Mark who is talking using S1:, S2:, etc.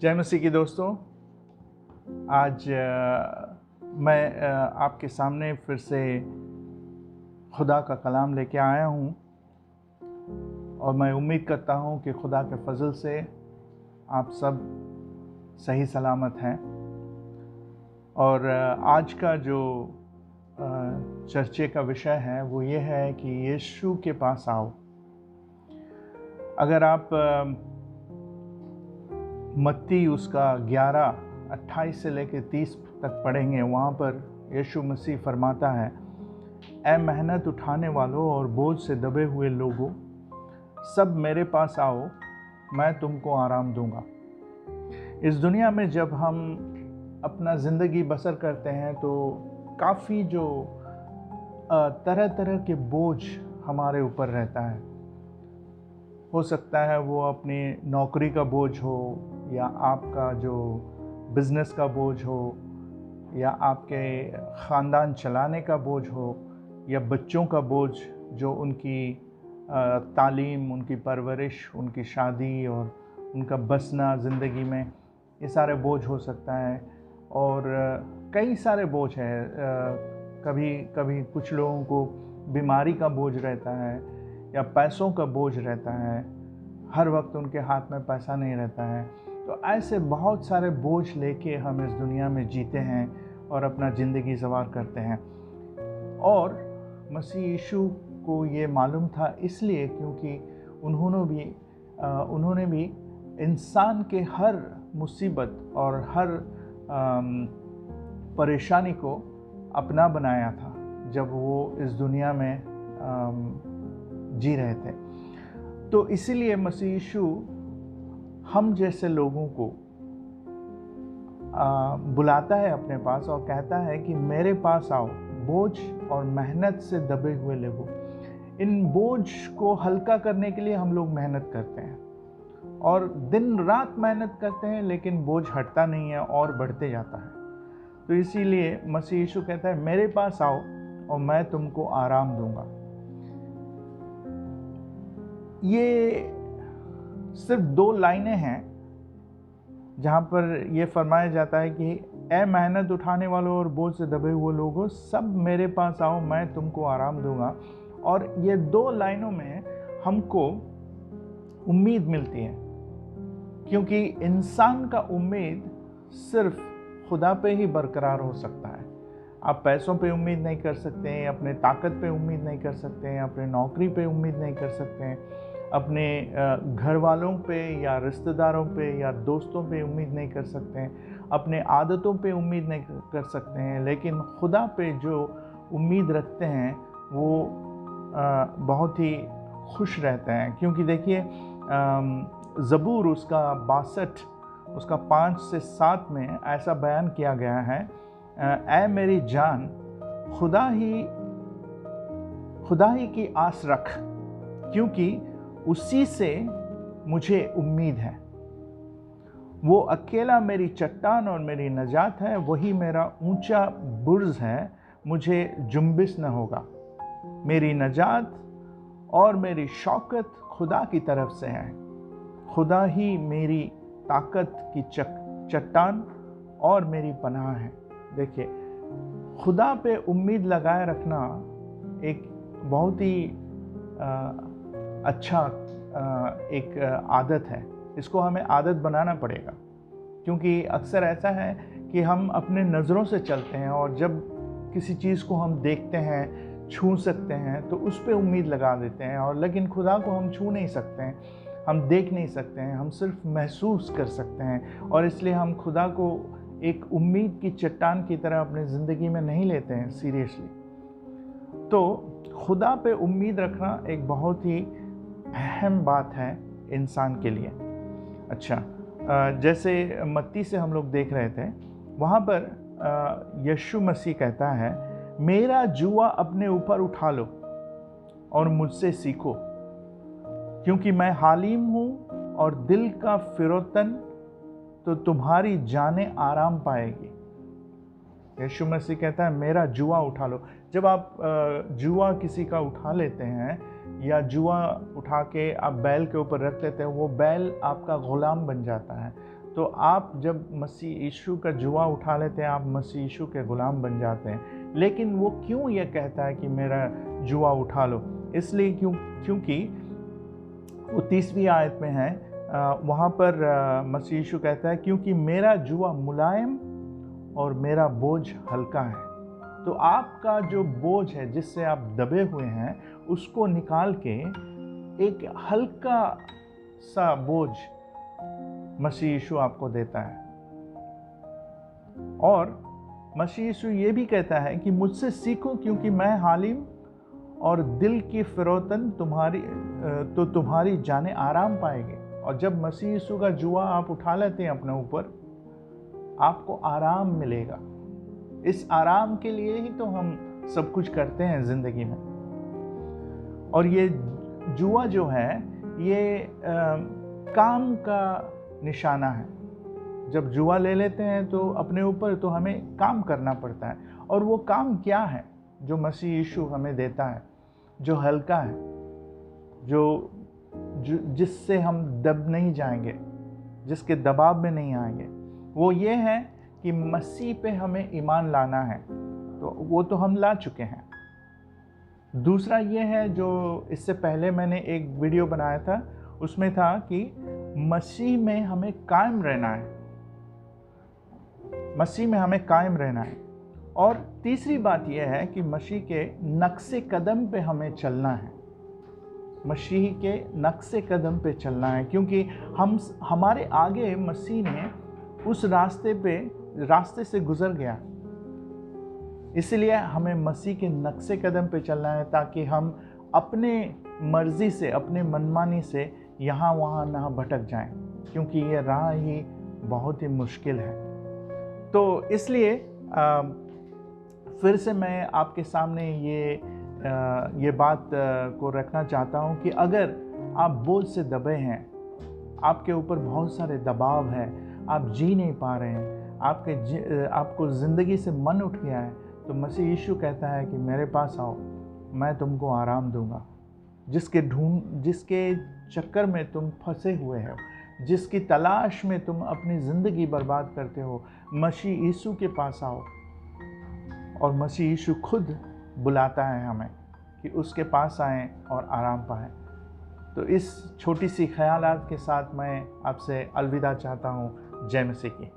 S1: जय मसीह की दोस्तों। आज मैं आपके सामने फिर से खुदा का कलाम लेके आया हूँ और मैं उम्मीद करता हूँ कि खुदा के फजल से आप सब सही सलामत हैं। और आज का जो चर्चे का विषय है वो ये है कि यीशु के पास आओ। अगर आप मत्ती उसका 11:28 से लेकर 30 तक पढ़ेंगे, वहाँ पर यीशु मसीह फरमाता है, ऐ मेहनत उठाने वालों और बोझ से दबे हुए लोगों, सब मेरे पास आओ, मैं तुमको आराम दूंगा। इस दुनिया में जब हम अपना ज़िंदगी बसर करते हैं तो काफ़ी जो तरह तरह के बोझ हमारे ऊपर रहता है। हो सकता है वो अपनी नौकरी का बोझ हो, या आपका जो बिज़नेस का बोझ हो, या आपके ख़ानदान चलाने का बोझ हो, या बच्चों का बोझ जो उनकी तालीम, उनकी परवरिश, उनकी शादी और उनका बसना ज़िंदगी में, ये सारे बोझ हो सकता है। और कई सारे बोझ हैं। कभी कभी कुछ लोगों को बीमारी का बोझ रहता है, या पैसों का बोझ रहता है, हर वक्त उनके हाथ में पैसा नहीं रहता है। तो ऐसे बहुत सारे बोझ लेके हम इस दुनिया में जीते हैं और अपना ज़िंदगी सवार करते हैं। और मसीह यीशु को ये मालूम था, इसलिए क्योंकि उन्होंने भी इंसान के हर मुसीबत और हर परेशानी को अपना बनाया था जब वो इस दुनिया में जी रहे थे। तो इसीलिए मसीह यीशु हम जैसे लोगों को बुलाता है अपने पास और कहता है कि मेरे पास आओ, बोझ और मेहनत से दबे हुए लोगों। इन बोझ को हल्का करने के लिए हम लोग मेहनत करते हैं और दिन रात मेहनत करते हैं, लेकिन बोझ हटता नहीं है और बढ़ते जाता है। तो इसीलिए मसीह यीशु कहता है, मेरे पास आओ और मैं तुमको आराम दूंगा। ये सिर्फ 2 लाइनें हैं जहाँ पर यह फरमाया जाता है कि ऐ मेहनत उठाने वालों और बोझ से दबे हुए लोगों, सब मेरे पास आओ, मैं तुमको आराम दूंगा। और ये 2 लाइनों में हमको उम्मीद मिलती है, क्योंकि इंसान का उम्मीद सिर्फ खुदा पे ही बरकरार हो सकता है। आप पैसों पे उम्मीद नहीं कर सकते हैं, अपने ताकत पे उम्मीद नहीं कर सकते हैं, अपने नौकरी पे उम्मीद नहीं कर सकते हैं, अपने घर वालों पे या रिश्तेदारों पे या दोस्तों पे उम्मीद नहीं कर सकते हैं, अपने आदतों पे उम्मीद नहीं कर सकते हैं। लेकिन खुदा पे जो उम्मीद रखते हैं वो बहुत ही खुश रहते हैं। क्योंकि देखिए, ज़बूर उसका 62 उसका 5 से 7 में ऐसा बयान किया गया है, ऐ मेरी जान, खुदा ही की आस रख, क्योंकि उसी से मुझे उम्मीद है। वो अकेला मेरी चट्टान और मेरी नजात है, वही मेरा ऊंचा बुर्ज है, मुझे जुम्बिश न होगा। मेरी नजात और मेरी शौकत खुदा की तरफ से है। खुदा ही मेरी ताकत की चट्टान और मेरी पनाह है। देखिए, खुदा पे उम्मीद लगाए रखना एक बहुत ही अच्छा एक आदत है। इसको हमें आदत बनाना पड़ेगा, क्योंकि अक्सर ऐसा है कि हम अपने नज़रों से चलते हैं और जब किसी चीज़ को हम देखते हैं, छू सकते हैं, तो उस पे उम्मीद लगा देते हैं। और लेकिन खुदा को हम छू नहीं सकते हैं, हम देख नहीं सकते हैं, हम सिर्फ महसूस कर सकते हैं। और इसलिए हम खुदा को एक उम्मीद की चट्टान की तरह अपने ज़िंदगी में नहीं लेते हैं सीरियसली। तो खुदा पे उम्मीद रखना एक बहुत ही अहम बात है इंसान के लिए। अच्छा, जैसे मत्ती से हम लोग देख रहे थे, वहाँ पर यीशु मसीह कहता है, मेरा जुआ अपने ऊपर उठा लो और मुझसे सीखो, क्योंकि मैं हालिम हूँ और दिल का फिरोतन, तो तुम्हारी जानें आराम पाएगी। यीशु मसीह कहता है, मेरा जुआ उठा लो। जब आप जुआ किसी का उठा लेते हैं या जुआ उठा के आप बैल के ऊपर रख लेते हैं, वो बैल आपका गुलाम बन जाता है। तो आप जब मसीह यीशु का जुआ उठा लेते हैं, आप मसीह यीशु के ग़ुलाम बन जाते हैं। लेकिन वो क्यों ये कहता है कि मेरा जुआ उठा लो? इसलिए क्योंकि वो 30वीं आयत में है, वहाँ पर मसीह यीशु कहता है, क्योंकि मेरा जुआ मुलायम और मेरा बोझ हल्का है। तो आपका जो बोझ है, जिससे आप दबे हुए हैं, उसको निकाल के एक हल्का सा बोझ मसीह यीशु आपको देता है। और मसीह यीशु ये भी कहता है कि मुझसे सीखो, क्योंकि मैं हालिम और दिल की फिरौतन तुम्हारी जाने आराम पाएंगे। और जब मसीह यीशु का जुआ आप उठा लेते हैं अपने ऊपर, आपको आराम मिलेगा। इस आराम के लिए ही तो हम सब कुछ करते हैं ज़िंदगी में। और ये जुआ जो है, ये काम का निशाना है। जब जुआ ले लेते हैं तो अपने ऊपर, तो हमें काम करना पड़ता है। और वो काम क्या है जो मसीह यीशु हमें देता है, जो हल्का है, जिससे हम दब नहीं जाएंगे, जिसके दबाव में नहीं आएंगे? वो ये है कि मसीह पे हमें ईमान लाना है। तो वो तो हम ला चुके हैं। दूसरा ये है, जो इससे पहले मैंने एक वीडियो बनाया था, उसमें था कि मसीह में हमें कायम रहना है। मसीह में हमें कायम रहना है। और तीसरी बात यह है कि मसीह के नक्शे कदम पे हमें चलना है। मसीह के नक्शे कदम पे चलना है, क्योंकि हमारे आगे मसीह ने उस रास्ते से गुजर गया। इसलिए हमें मसीह के नक्शे कदम पे चलना है, ताकि हम अपने मर्जी से, अपने मनमानी से यहाँ वहाँ ना भटक जाएं, क्योंकि ये राह ही बहुत ही मुश्किल है। तो इसलिए फिर से मैं आपके सामने ये बात को रखना चाहता हूँ कि अगर आप बोझ से दबे हैं, आपके ऊपर बहुत सारे दबाव है, आप जी नहीं पा रहे हैं, आपको ज़िंदगी से मन उठ गया है, तो मसीह यीशु कहता है कि मेरे पास आओ, मैं तुमको आराम दूंगा। जिसके चक्कर में तुम फंसे हुए हो, जिसकी तलाश में तुम अपनी ज़िंदगी बर्बाद करते हो, मसीह यीशु के पास आओ। और मसीह यीशु खुद बुलाता है हमें कि उसके पास आएं और आराम पाएं। तो इस छोटी सी ख्यालात के साथ मैं आपसे अलविदा चाहता हूँ। जय मसीह की।